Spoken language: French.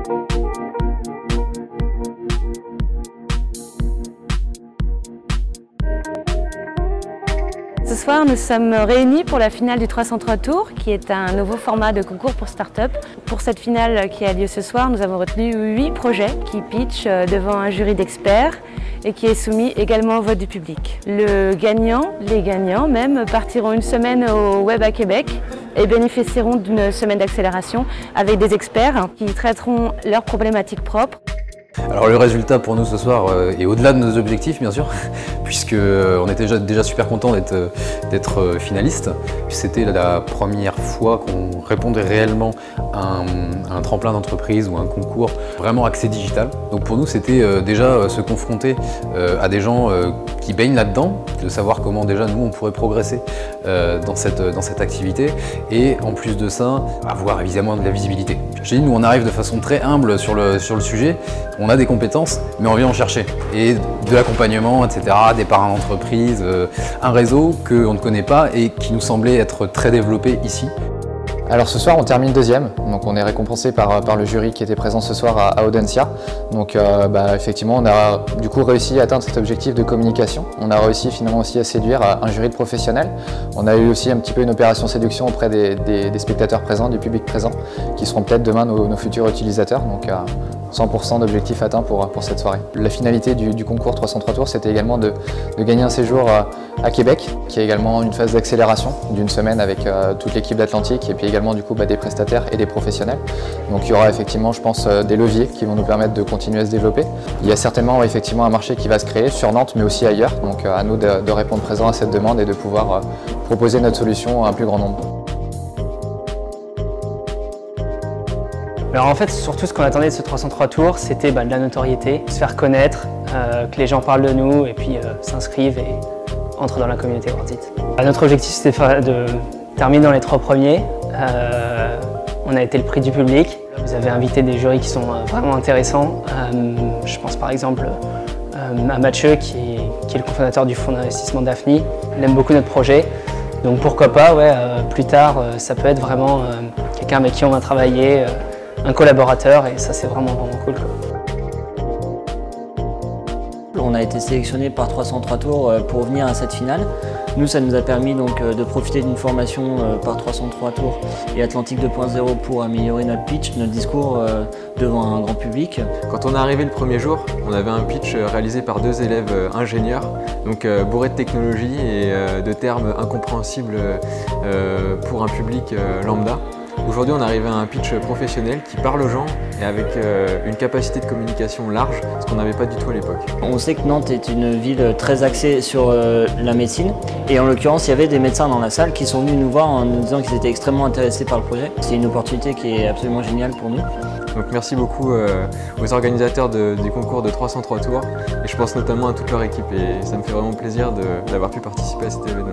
Ce soir, nous sommes réunis pour la finale du 303 Tours, qui est un nouveau format de concours pour start-up. Pour cette finale qui a lieu ce soir, nous avons retenu 8 projets qui pitchent devant un jury d'experts et qui est soumis également au vote du public. Les gagnants même, partiront une semaine au Web à Québec et bénéficieront d'une semaine d'accélération avec des experts qui traiteront leurs problématiques propres. Alors le résultat pour nous ce soir est au-delà de nos objectifs bien sûr, puisqu'on était déjà super content d'être finaliste. C'était la première fois qu'on répondait réellement à un tremplin d'entreprise ou un concours vraiment axé digital. Donc pour nous c'était déjà se confronter à des gens qui baignent là-dedans, de savoir comment déjà nous on pourrait progresser dans cette activité et en plus de ça avoir évidemment de la visibilité. J'ai dit, nous on arrive de façon très humble sur le sujet. On a des compétences, mais on vient en chercher. Et de l'accompagnement, etc., des parrains d'entreprise, un réseau qu'on ne connaît pas et qui nous semblait être très développé ici. Alors ce soir on termine deuxième, donc on est récompensé par le jury qui était présent ce soir à Audencia. Donc effectivement on a du coup réussi à atteindre cet objectif de communication. On a réussi finalement aussi à séduire un jury de professionnels. On a eu aussi un petit peu une opération séduction auprès des spectateurs présents, du public présent, qui seront peut-être demain nos futurs utilisateurs. Donc 100% d'objectifs atteints pour cette soirée. La finalité du concours 303 Tours, c'était également de gagner un séjour à Québec, qui est également une phase d'accélération d'une semaine avec toute l'équipe d'Atlantique et puis également du coup des prestataires et des professionnels. Donc il y aura effectivement, je pense, des leviers qui vont nous permettre de continuer à se développer. Il y a certainement effectivement un marché qui va se créer sur Nantes mais aussi ailleurs. Donc à nous de répondre présent à cette demande et de pouvoir proposer notre solution à un plus grand nombre. Alors en fait, surtout ce qu'on attendait de ce 303 Tours, c'était de la notoriété, se faire connaître, que les gens parlent de nous et puis s'inscrivent et entrent dans la communauté WorldIt. Notre objectif c'était de terminer dans les 3 premiers. On a été le prix du public. Vous avez invité des jurys qui sont vraiment intéressants. Je pense par exemple à Mathieu qui est le cofondateur du fonds d'investissement Daphne. Il aime beaucoup notre projet. Donc pourquoi pas, plus tard, ça peut être vraiment quelqu'un avec qui on va travailler, un collaborateur, et ça c'est vraiment cool. On a été sélectionné par 303 Tours pour venir à cette finale. Nous, ça nous a permis donc de profiter d'une formation par 303 Tours et Atlantique 2.0 pour améliorer notre pitch, notre discours devant un grand public. Quand on est arrivé le premier jour, on avait un pitch réalisé par 2 élèves ingénieurs, donc bourré de technologie et de termes incompréhensibles pour un public lambda. Aujourd'hui, on arrive à un pitch professionnel qui parle aux gens et avec une capacité de communication large, ce qu'on n'avait pas du tout à l'époque. On sait que Nantes est une ville très axée sur la médecine et en l'occurrence, il y avait des médecins dans la salle qui sont venus nous voir en nous disant qu'ils étaient extrêmement intéressés par le projet. C'est une opportunité qui est absolument géniale pour nous. Donc merci beaucoup aux organisateurs du concours de 303 Tours et je pense notamment à toute leur équipe et ça me fait vraiment plaisir d'avoir pu participer à cet événement.